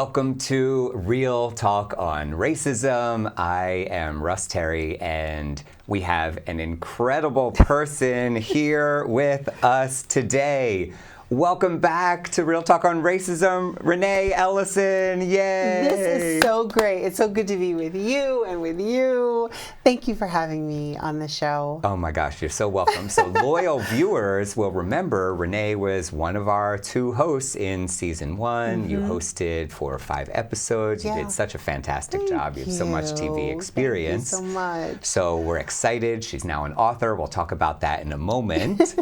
Welcome to Real Talk on Racism. I am Russ Terry, and we have an incredible person here with us today. Welcome back to Real Talk on Racism, Renai Ellison. Yay! This is so great. It's so good to be with you and with you. Thank you for having me on the show. Oh my gosh, you're so welcome. So loyal viewers will remember Renai was one of our two hosts in season one. Mm-hmm. You hosted 4 or 5 episodes. You did such a fantastic job. You have so much TV experience. Thank you so much. So we're excited. She's now an author. We'll talk about that in a moment.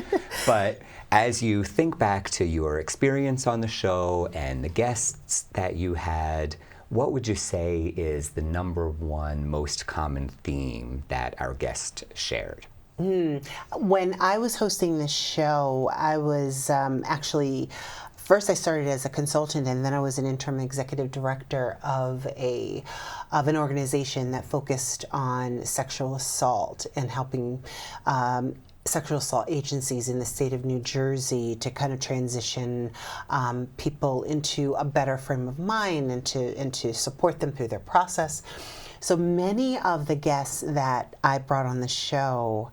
But as you think back to your experience on the show and the guests that you had, what would you say is the number one most common theme that our guests shared? When I was hosting the show, I was actually, first I started as a consultant, and then I was an interim executive director of an organization that focused on sexual assault and helping sexual assault agencies in the state of New Jersey to kind of transition people into a better frame of mind and to support them through their process. So many of the guests that I brought on the show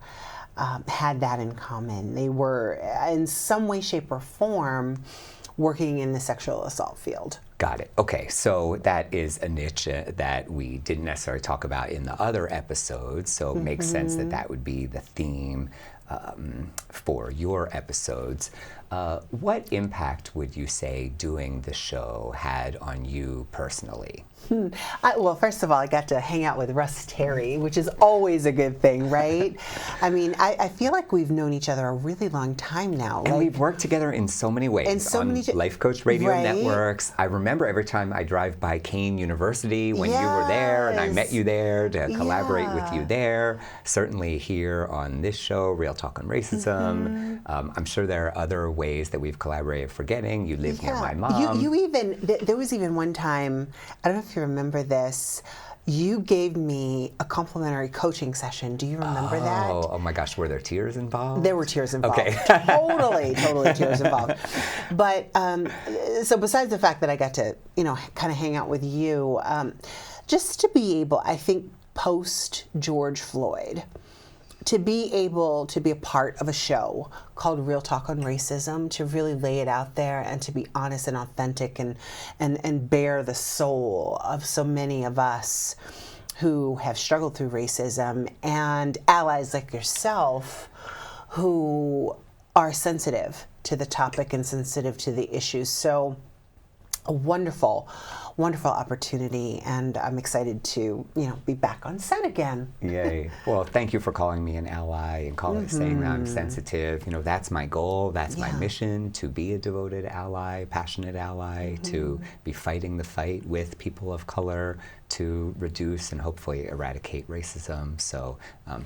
had that in common. They were in some way, shape, or form working in the sexual assault field. Got it. Okay, so that is a niche that we didn't necessarily talk about in the other episodes, so it makes sense that that would be the theme for your episodes. What impact would you say doing the show had on you personally? Well, first of all, I got to hang out with Russ Terry, which is always a good thing, right? I mean, I feel like we've known each other a really long time now. And we've worked together in so many ways. In so many Life Coach Radio Networks. I remember every time I drive by Kane University when you were there, and I met you there to collaborate with you there. Certainly here on this show, Real Talk on Racism. I'm sure there are other ways that we've collaborated. Forgetting you live near my mom. You even, there was even one time, I don't know if you remember this, you gave me a complimentary coaching session. Do you remember that? Oh my gosh, were there tears involved? There were tears involved. Okay. Totally tears involved. But so besides the fact that I got to, kind of hang out with you, just to be able, I think, post George Floyd, to be able to be a part of a show called Real Talk on Racism, to really lay it out there and to be honest and authentic and bare the soul of so many of us who have struggled through racism, and allies like yourself who are sensitive to the topic and sensitive to the issues. So a wonderful opportunity, and I'm excited to, be back on set again. Yay. Well, thank you for calling me an ally and saying that I'm sensitive. That's my goal. That's my mission, to be a devoted ally, passionate ally, to be fighting the fight with people of color to reduce and hopefully eradicate racism. So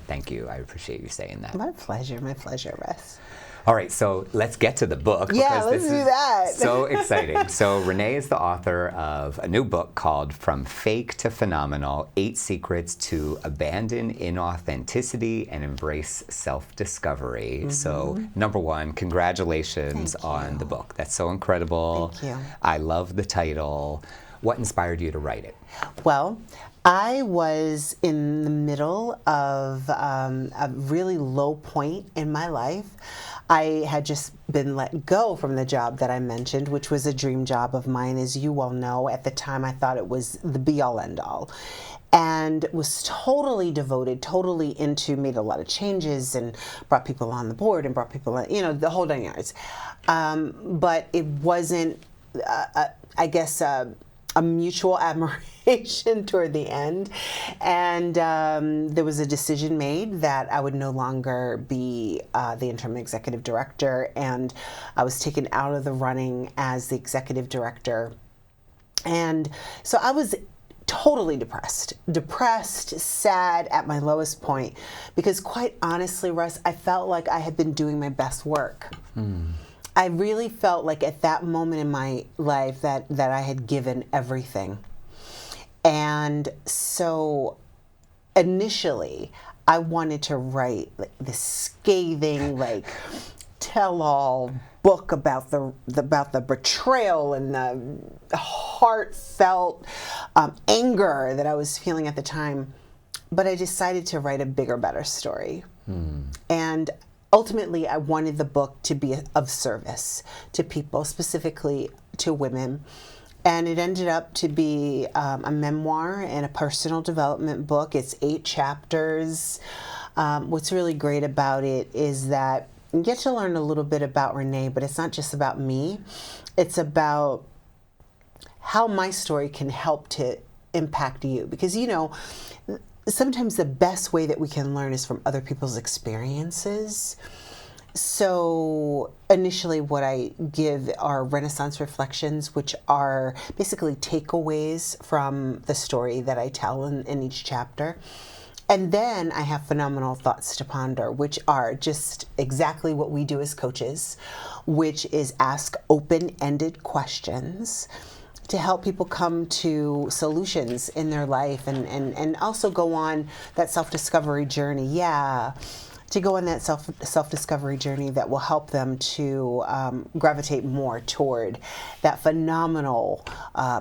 thank you. I appreciate you saying that. My pleasure, Russ. All right, so let's get to the book. Yeah, let's do that. So exciting. So Renai is the author of a new book called From Fake to Phenomenal, 8 Secrets to Abandon Inauthenticity and Embrace Self-Discovery. So number one, congratulations on the book. That's so incredible. Thank you. I love the title. What inspired you to write it? Well, I was in the middle of a really low point in my life. I had just been let go from the job that I mentioned, which was a dream job of mine. As you well know, at the time I thought it was the be-all, end-all. And was totally devoted, totally into, made a lot of changes and brought people on the board and brought people on, the whole 9 yards. But it wasn't, I guess, a mutual admiration toward the end. And there was a decision made that I would no longer be the interim executive director, and I was taken out of the running as the executive director. And so I was totally depressed, sad, at my lowest point, because quite honestly, Russ, I felt like I had been doing my best work. I really felt like at that moment in my life that I had given everything. And so initially I wanted to write this scathing, tell-all book about the betrayal and the heartfelt anger that I was feeling at the time. But I decided to write a bigger, better story. And ultimately, I wanted the book to be of service to people, specifically to women. And it ended up to be a memoir and a personal development book. It's 8 chapters. What's really great about it is that you get to learn a little bit about Renai, but it's not just about me. It's about how my story can help to impact you. Because, you know, sometimes the best way that we can learn is from other people's experiences. So initially what I give are Renaissance reflections, which are basically takeaways from the story that I tell in each chapter. And then I have phenomenal thoughts to ponder, which are just exactly what we do as coaches, which is ask open-ended questions to help people come to solutions in their life and also go on that self-discovery journey. To go on that self-discovery journey that will help them to gravitate more toward that phenomenal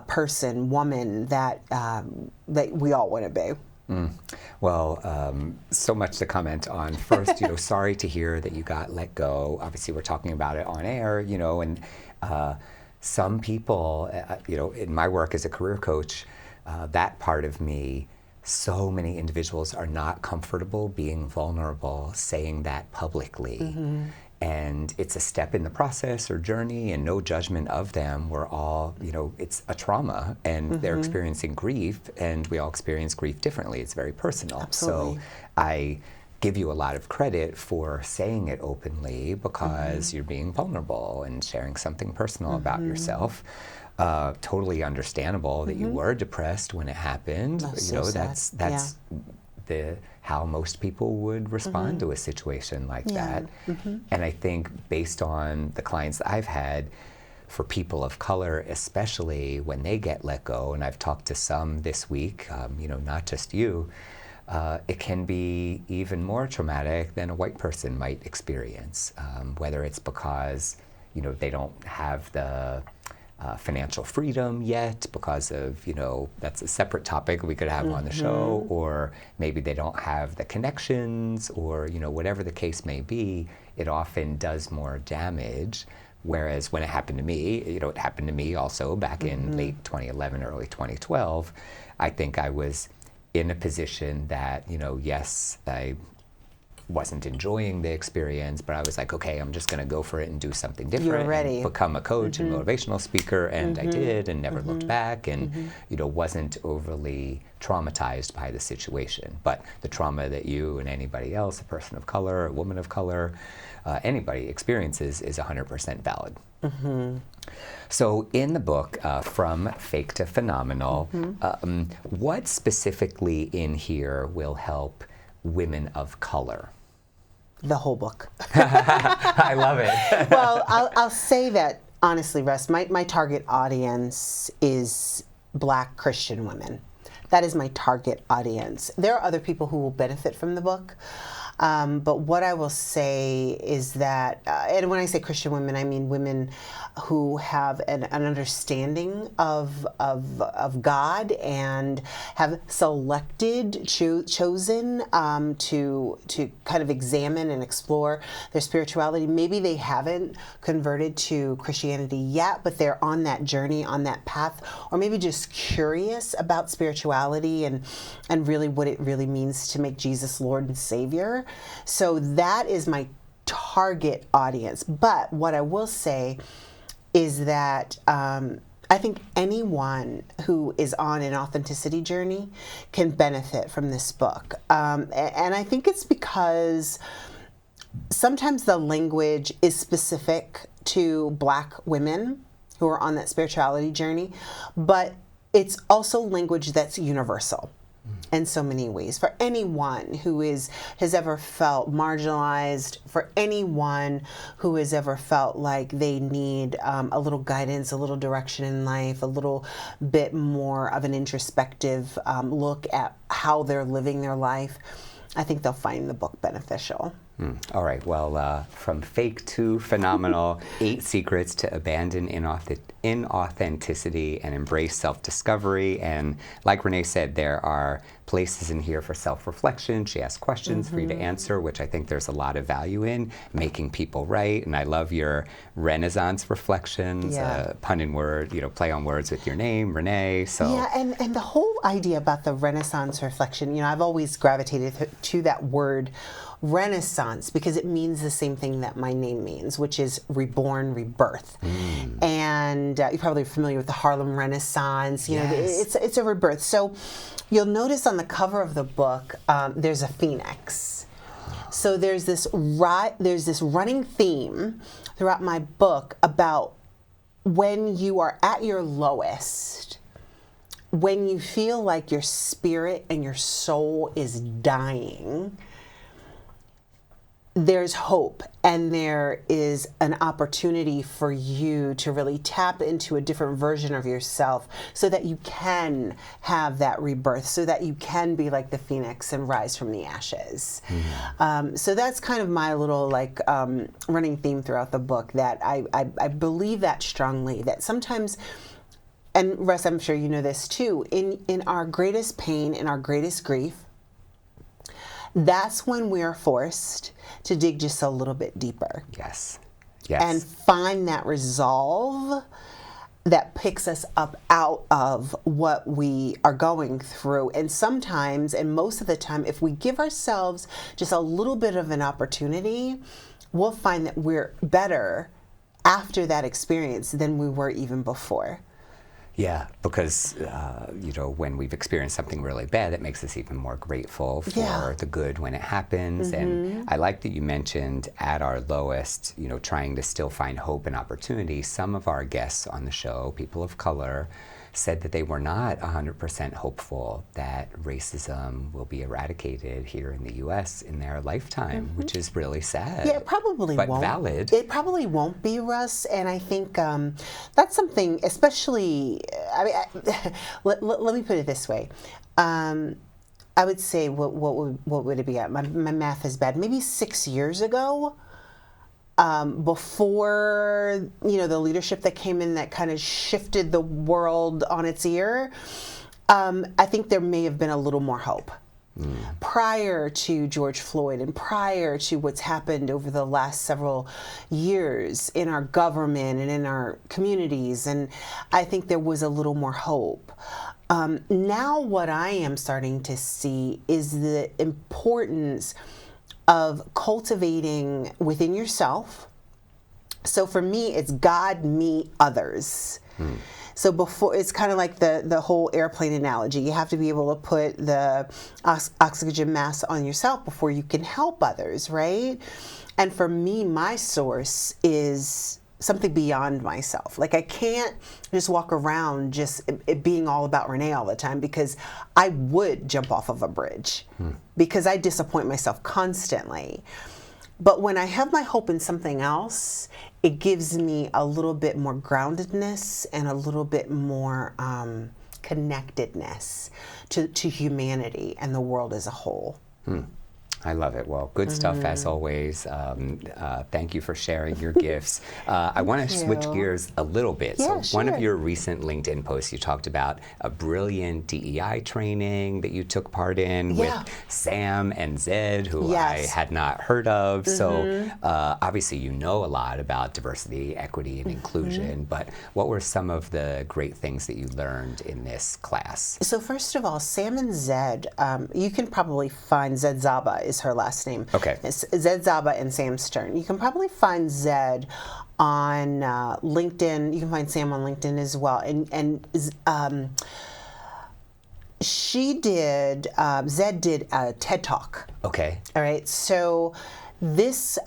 person, woman that we all want to be. Well, so much to comment on. First, sorry to hear that you got let go. Obviously, we're talking about it on air, and some people, in my work as a career coach, that part of me, so many individuals are not comfortable being vulnerable, saying that publicly. And it's a step in the process or journey, and no judgment of them. We're all, it's a trauma, and they're experiencing grief, and we all experience grief differently. It's very personal. Absolutely. So I give you a lot of credit for saying it openly because you're being vulnerable and sharing something personal about yourself. Totally understandable that you were depressed when it happened. That's how most people would respond to a situation like that. And I think based on the clients that I've had, for people of color, especially when they get let go, and I've talked to some this week, not just you, it can be even more traumatic than a white person might experience, whether it's because they don't have the financial freedom yet because of, that's a separate topic we could have on the show, or maybe they don't have the connections, or, whatever the case may be, it often does more damage. Whereas when it happened to me, it happened to me also back in late 2011, early 2012, I think I was in a position that, yes, I wasn't enjoying the experience, but I was like, okay, I'm just going to go for it and do something different. You're ready. And become a coach and motivational speaker, and I did, and never looked back, and wasn't overly traumatized by the situation. But the trauma that you and anybody else, a person of color, a woman of color, anybody experiences is 100% valid. So in the book, From Fake to Phenomenal, what specifically in here will help women of color? The whole book. I love it. Well, I'll say that honestly, Russ, my target audience is Black Christian women. That is my target audience. There are other people who will benefit from the book. But what I will say is that, and when I say Christian women, I mean women who have an understanding of God and have chosen to kind of examine and explore their spirituality. Maybe they haven't converted to Christianity yet, but they're on that journey, on that path, or maybe just curious about spirituality and really what it really means to make Jesus Lord and Savior. So that is my target audience. But what I will say is that I think anyone who is on an authenticity journey can benefit from this book. And I think it's because sometimes the language is specific to Black women who are on that spirituality journey, but it's also language that's universal in so many ways. For anyone who has ever felt marginalized, for anyone who has ever felt like they need a little guidance, a little direction in life, a little bit more of an introspective look at how they're living their life, I think they'll find the book beneficial. All right. Well, from fake to phenomenal, 8 secrets to abandon inauthenticity and embrace self-discovery. And like Renai said, there are places in here for self-reflection. She asked questions for you to answer, which I think there's a lot of value in, making people right. And I love your Renaissance reflections, pun in word, play on words with your name, Renai. So yeah, and the whole idea about the Renaissance reflection, I've always gravitated to that word Renaissance because it means the same thing that my name means, which is reborn, rebirth. And you're probably familiar with the Harlem Renaissance. It's a rebirth. So you'll notice on the cover of the book, there's a phoenix. So there's this running theme throughout my book about when you are at your lowest, when you feel like your spirit and your soul is dying, there's hope and there is an opportunity for you to really tap into a different version of yourself so that you can have that rebirth, so that you can be like the phoenix and rise from the ashes. So that's kind of my little running theme throughout the book, that I believe that strongly, that sometimes, and Russ, I'm sure you know this too, in our greatest pain, in our greatest grief, that's when we are forced to dig just a little bit deeper. Yes. And find that resolve that picks us up out of what we are going through. And sometimes, and most of the time, if we give ourselves just a little bit of an opportunity, we'll find that we're better after that experience than we were even before. Yeah, because, when we've experienced something really bad, that makes us even more grateful for the good when it happens. And I like that you mentioned at our lowest, trying to still find hope and opportunity. Some of our guests on the show, people of color, said that they were not 100% hopeful that racism will be eradicated here in the U.S. in their lifetime, which is really sad. Yeah, it probably won't. But valid. It probably won't be, Russ. And I think that's something, especially, let me put it this way. I would say, what would it be at? My math is bad. Maybe 6 years ago, before the leadership that came in that kind of shifted the world on its ear, I think there may have been a little more hope. Prior to George Floyd and prior to what's happened over the last several years in our government and in our communities, and I think there was a little more hope. Now what I am starting to see is the importance of cultivating within yourself. So for me, it's God, me, others. So before, it's kind of like the whole airplane analogy. You have to be able to put the oxygen mask on yourself before you can help others, right? And for me, my source is something beyond myself. Like I can't just walk around just it being all about Renai all the time, because I would jump off of a bridge because I disappoint myself constantly. But when I have my hope in something else, it gives me a little bit more groundedness and a little bit more connectedness to humanity and the world as a whole. I love it. Well, good stuff as always. Thank you for sharing your gifts. I want to switch gears a little bit. Yeah, so one of your recent LinkedIn posts, you talked about a brilliant DEI training that you took part in with Sam and Zed, who I had not heard of. So obviously you know a lot about diversity, equity, and inclusion, but what were some of the great things that you learned in this class? So first of all, Sam and Zed, you can probably find Zed Zaba is her last name. Okay. It's Zed Zaba and Sam Stern. You can probably find Zed on LinkedIn. You can find Sam on LinkedIn as well. And she did, Zed did a TED Talk. Okay. All right. So this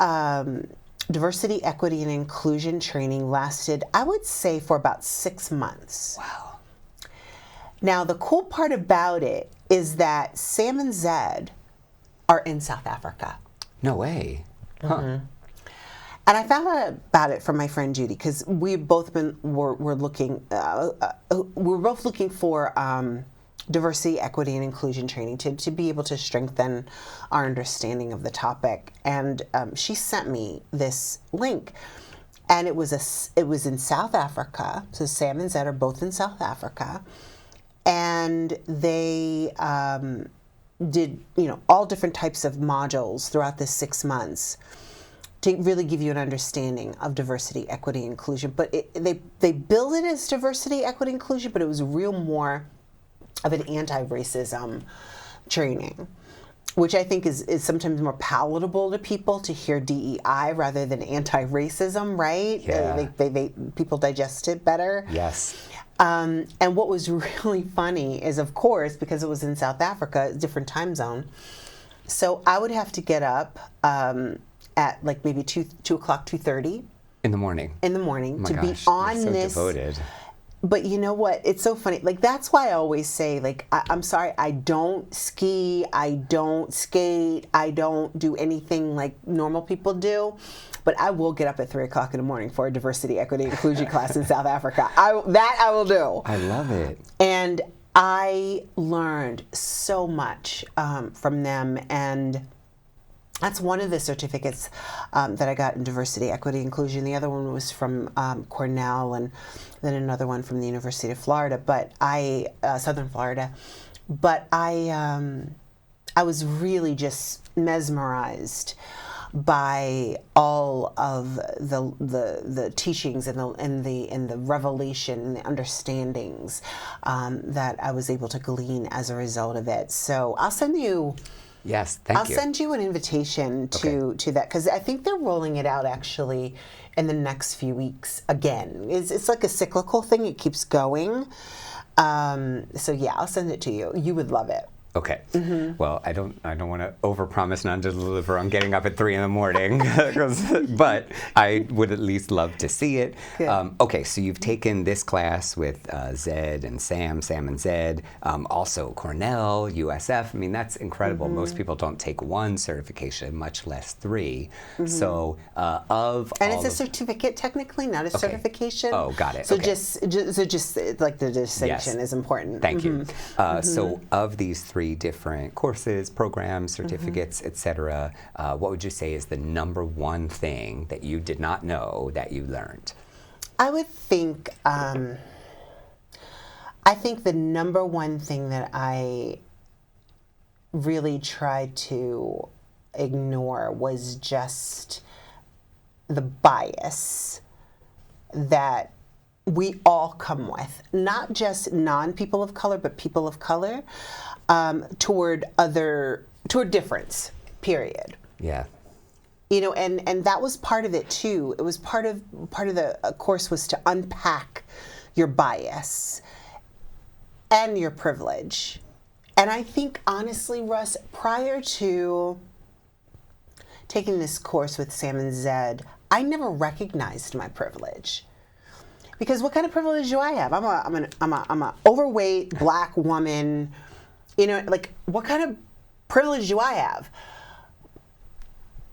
diversity, equity, and inclusion training lasted, I would say, for about 6 months. Wow. Now, the cool part about it is that Sam and Zed are in South Africa. No way. Huh. And I found out about it from my friend Judy, because we've both been we're looking we're both looking for diversity, equity, and inclusion training to be able to strengthen our understanding of the topic. And she sent me this link, and it was in South Africa. So Sam and Zed are both in South Africa, and they did all different types of modules throughout this 6 months to really give you an understanding of diversity, equity, inclusion. But they billed it as diversity, equity, inclusion, but it was real more of an anti-racism training, which I think is sometimes more palatable to people to hear DEI rather than anti-racism, right? Yeah. People digest it better. Yes. And what was really funny is, of course, because it was in South Africa, different time zone, so I would have to get up at like maybe 2 o'clock, 2:30 in the morning. To be on you're so this. Devoted. But you know what? It's so funny. Like, that's why I always say, like, I'm sorry, I don't ski, I don't skate, I don't do anything like normal people do. But I will get up at 3 o'clock in the morning for a diversity, equity, inclusion class in South Africa. I will do. I love it. And I learned so much from them. And that's one of the certificates that I got in diversity, equity, inclusion. The other one was from Cornell, and then another one from the University of Florida, Southern Florida. But I was really just mesmerized by all of the teachings and the revelation and the understandings that I was able to glean as a result of it. So I'll send you. Yes, thank you. I'll send you an invitation to that, because I think they're rolling it out actually in the next few weeks again. It's like a cyclical thing. It keeps going. So yeah, I'll send it to you. You would love it. Okay. Mm-hmm. Well, I don't want to overpromise and underdeliver on getting up at 3 in the morning, but I would at least love to see it. Okay, so you've taken this class with Zed and Sam and Zed, also Cornell, USF. I mean, that's incredible. Mm-hmm. Most people don't take one certification, much less 3. Mm-hmm. So and it's a certificate technically, not a certification. Oh, got it. So okay. just like the distinction is important. Thank you. So of these 3 different courses, programs, certificates, etc., what would you say is the number one thing that you did not know that you learned? I would think, the number one thing that I really tried to ignore was just the bias that we all come with, not just non-people of color, but people of color, toward difference, period. Yeah. And that was part of it too. It was part of the course was to unpack your bias and your privilege. And I think, honestly, Russ, prior to taking this course with Sam and Zed, I never recognized my privilege. Because what kind of privilege do I have? I'm a overweight Black woman. Like, what kind of privilege do I have?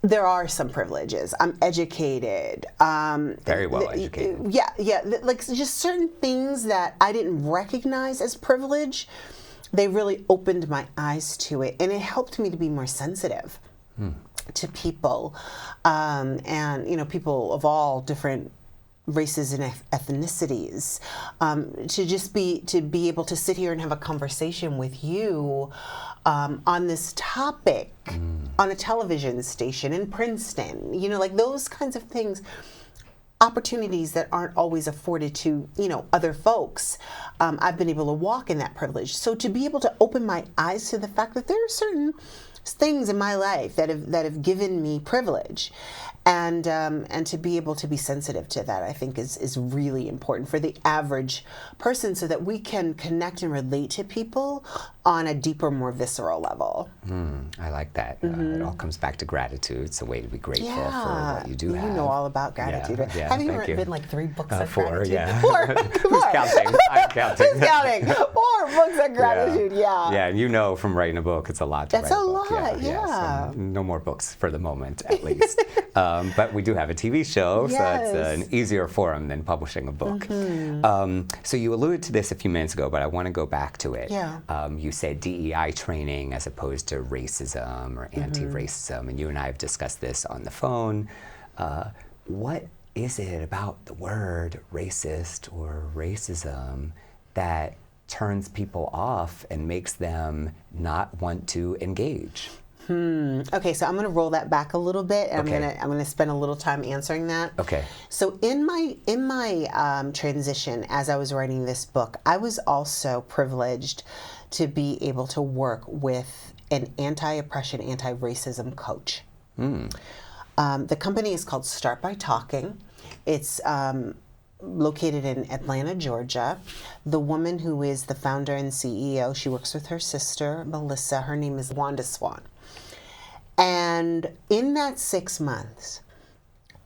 There are some privileges. I'm educated. Very well educated. Yeah. Like, just certain things that I didn't recognize as privilege, they really opened my eyes to it, and it helped me to be more sensitive to people, and people of all different races and ethnicities, to be able to sit here and have a conversation with you on this topic on a television station in Princeton, like those kinds of things, opportunities that aren't always afforded to other folks. I've been able to walk in that privilege. So to be able to open my eyes to the fact that there are certain things in my life that have given me privilege, and to be able to be sensitive to that, I think is really important for the average person, so that we can connect and relate to people on a deeper, more visceral level. I like that. It all comes back to gratitude. It's a way to be grateful for what you do have. You know all about gratitude. Right? Yeah, have you written like 3 books on 4, gratitude? yeah. 4. Who's counting? I'm counting. Who's counting? 4 books on gratitude. Yeah. Yeah, and from writing a book, it's a lot to That's write a book. lot. Yeah. So no more books for the moment, at least. But we do have a TV show, so that's an easier forum than publishing a book. So you alluded to this a few minutes ago, but I want to go back to it. Yeah. You said DEI training as opposed to racism or anti-racism, and you and I have discussed this on the phone. What is it about the word racist or racism that turns people off and makes them not want to engage? Okay, so I'm going to roll that back a little bit, and I'm going to spend a little time answering that. Okay. So in my transition, as I was writing this book, I was also privileged to be able to work with an anti-oppression, anti-racism coach. The company is called Start by Talking. It's located in Atlanta, Georgia. The woman who is the founder and CEO, she works with her sister, Melissa. Her name is Wanda Swan. And in that 6 months,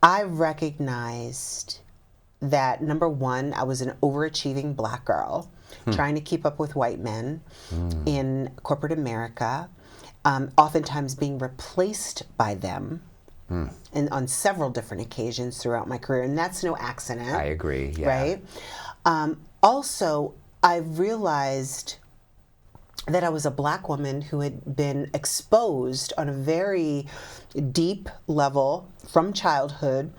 I recognized that, number one, I was an overachieving Black girl trying to keep up with white men in corporate America, oftentimes being replaced by them. And on several different occasions throughout my career, and that's no accident. I agree, yeah. Right? Also, I realized that I was a Black woman who had been exposed on a very deep level from childhood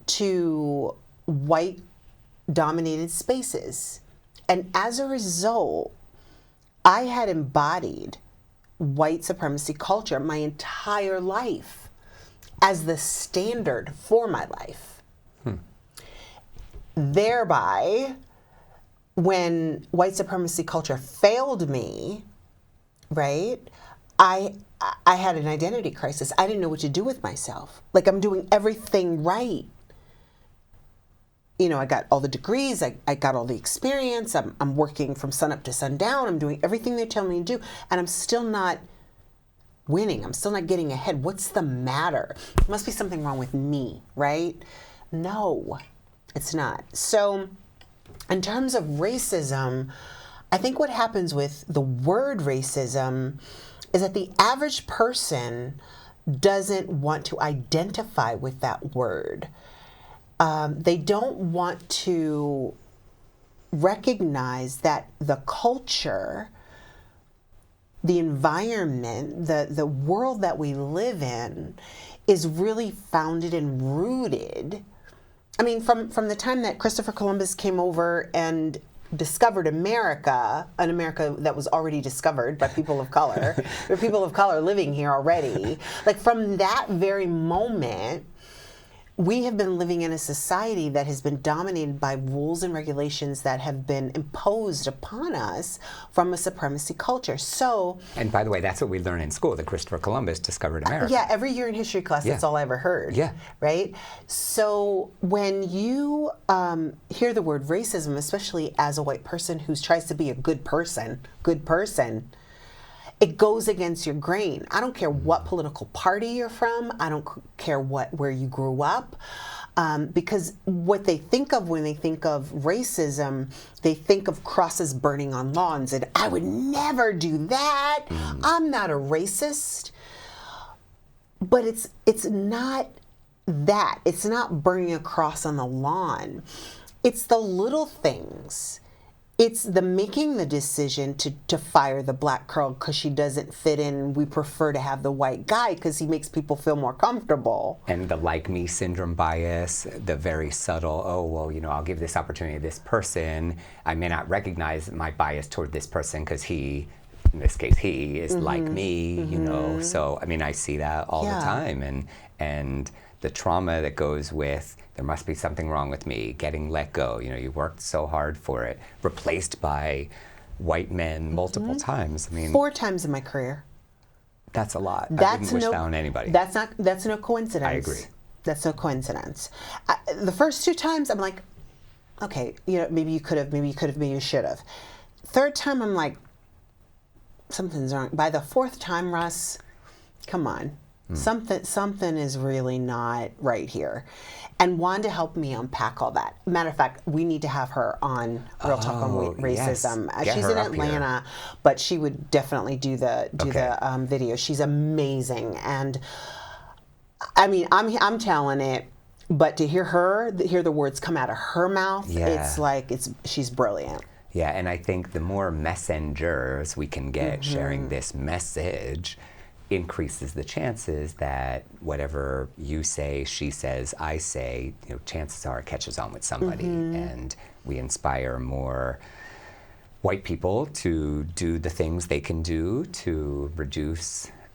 to white-dominated spaces. And as a result, I had embodied white supremacy culture my entire life as the standard for my life. Thereby, when white supremacy culture failed me, right, I had an identity crisis. I didn't know what to do with myself. Like, I'm doing everything right. You know, I got all the degrees, I got all the experience, I'm working from sunup to sundown, I'm doing everything they tell me to do, and I'm still not winning. I'm still not getting ahead. What's the matter? Must be something wrong with me, right? No, it's not. So in terms of racism, I think what happens with the word racism is that the average person doesn't want to identify with that word. They don't want to recognize that the culture, the environment, the world that we live in is really founded and rooted. I mean, from the time that Christopher Columbus came over and discovered America, an America that was already discovered by people of color, there are people of color living here already. Like, from that very moment, we have been living in a society that has been dominated by rules and regulations that have been imposed upon us from a supremacy culture. So, and by the way, that's what we learn in school, that Christopher Columbus discovered America. Yeah, every year in history class, that's all I ever heard. Yeah. Right? So when you hear the word racism, especially as a white person who tries to be a good person, it goes against your grain. I don't care what political party you're from. I don't care where you grew up. Because what they think of when they think of racism, they think of crosses burning on lawns, and I would never do that. I'm not a racist. But it's not that. It's not burning a cross on the lawn. It's the little things. It's the making the decision to fire the Black girl because she doesn't fit in. We prefer to have the white guy because he makes people feel more comfortable. And the like me syndrome bias, the very subtle, oh, well, you know, I'll give this opportunity to this person. I may not recognize my bias toward this person because he, in this case, he is like me, you know. So, I mean, I see that all the time. And the trauma that goes with, there must be something wrong with me, getting let go. You know, you worked so hard for it, replaced by white men multiple times. I mean, 4 times in my career. That's a lot. I wouldn't wish that on anybody. That's no coincidence. I agree. That's no coincidence. The first 2 times, I'm like, okay, you know, maybe you could have, maybe you should have. 3rd time, I'm like, something's wrong. By the 4th time, Russ, come on. Something is really not right here. And Wanda helped me unpack all that. Matter of fact, we need to have her on Real Talk on Racism. Yes. She's in Atlanta, but she would definitely do the video. She's amazing, and I mean, I'm telling it. But to hear the words come out of her mouth, it's like she's brilliant. Yeah, and I think the more messengers we can get sharing this message increases the chances that whatever you say, she says, I say, chances are it catches on with somebody, and we inspire more white people to do the things they can do to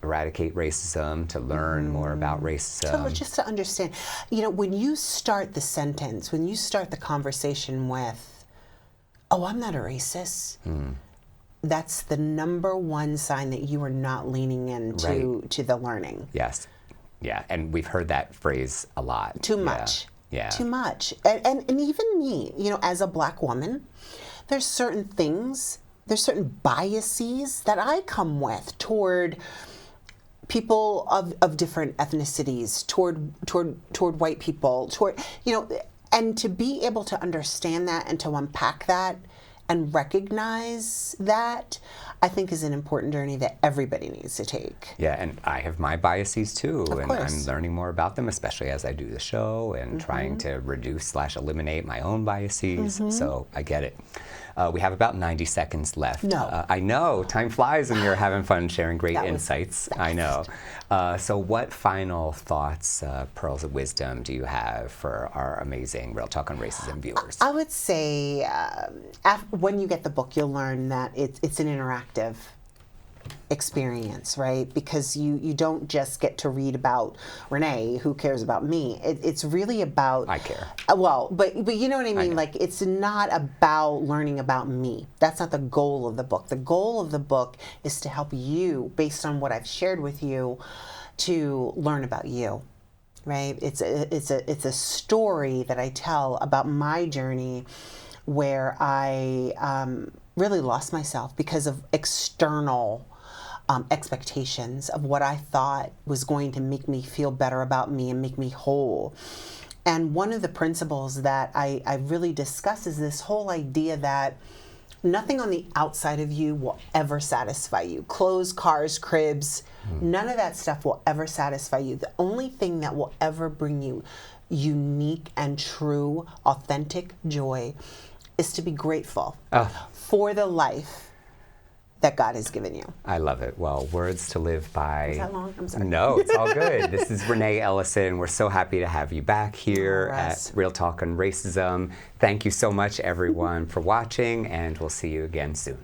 eradicate racism, to learn more about racism. Just to understand, when you start the sentence, when you start the conversation with, "Oh, I'm not a racist," that's the number one sign that you are not leaning into to the learning. Yes. Yeah, and we've heard that phrase a lot. Too much. Yeah. Too much. And even me, as a Black woman, there's certain things, there's certain biases that I come with toward people of different ethnicities, toward white people, and to be able to understand that and to unpack that and recognize that, I think, is an important journey that everybody needs to take. Yeah, and I have my biases too, Of and course. I'm learning more about them, especially as I do the show and trying to reduce/eliminate my own biases. So I get it. We have about 90 seconds left. No. I know, time flies when you're having fun sharing great insights. I know. So what final thoughts, pearls of wisdom, do you have for our amazing Real Talk on Racism viewers? I would say when you get the book, you'll learn that it's an interactive experience, right? Because you don't just get to read about Renai, who cares about me. It's really about... I care. Well, but you know what I mean? know. Like, it's not about learning about me. That's not the goal of the book. The goal of the book is to help you, based on what I've shared with you, to learn about you, right? It's a story that I tell about my journey where I really lost myself because of external expectations of what I thought was going to make me feel better about me and make me whole. And one of the principles that I really discuss is this whole idea that nothing on the outside of you will ever satisfy you. Clothes, cars, cribs, none of that stuff will ever satisfy you. The only thing that will ever bring you unique and true, authentic joy is to be grateful for the life that God has given you. I love it. Well, words to live by. Is that long? I'm sorry. No, it's all good. This is Renai Ellison. We're so happy to have you back here at Real Talk on Racism. Thank you so much, everyone, for watching, and we'll see you again soon.